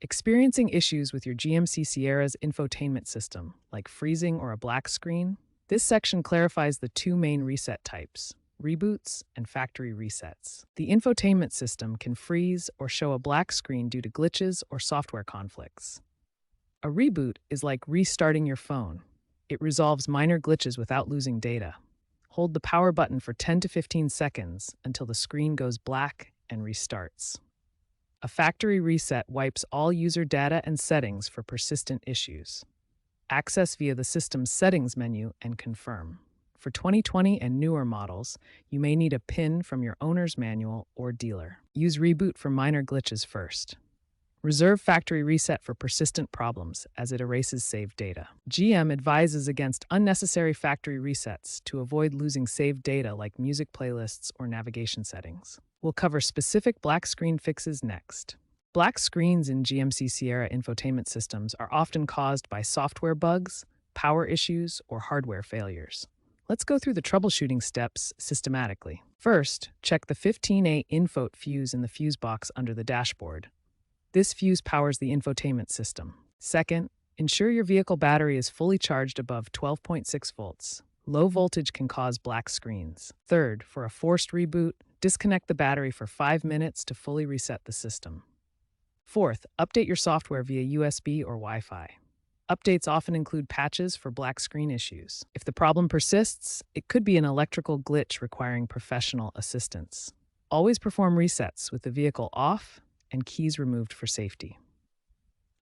Experiencing issues with your GMC Sierra's infotainment system, like freezing or a black screen? This section clarifies the two main reset types: reboots and factory resets. The infotainment system can freeze or show a black screen due to glitches or software conflicts. A reboot is like restarting your phone. It resolves minor glitches without losing data. Hold the power button for 10 to 15 seconds until the screen goes black and restarts. A factory reset wipes all user data and settings for persistent issues. Access via the system's settings menu and confirm. For 2020 and newer models, you may need a PIN from your owner's manual or dealer. Use Reboot for minor glitches first. Reserve factory reset for persistent problems, as it erases saved data. GM advises against unnecessary factory resets to avoid losing saved data like music playlists or navigation settings. We'll cover specific black screen fixes next. Black screens in GMC Sierra infotainment systems are often caused by software bugs, power issues, or hardware failures. Let's go through the troubleshooting steps systematically. First, check the 15A infot fuse in the fuse box under the dashboard. This fuse powers the infotainment system. Second, ensure your vehicle battery is fully charged above 12.6 volts. Low voltage can cause black screens. Third, for a forced reboot, disconnect the battery for 5 minutes to fully reset the system. Fourth, update your software via USB or Wi-Fi. Updates often include patches for black screen issues. If the problem persists, it could be an electrical glitch requiring professional assistance. Always perform resets with the vehicle off and keys removed for safety.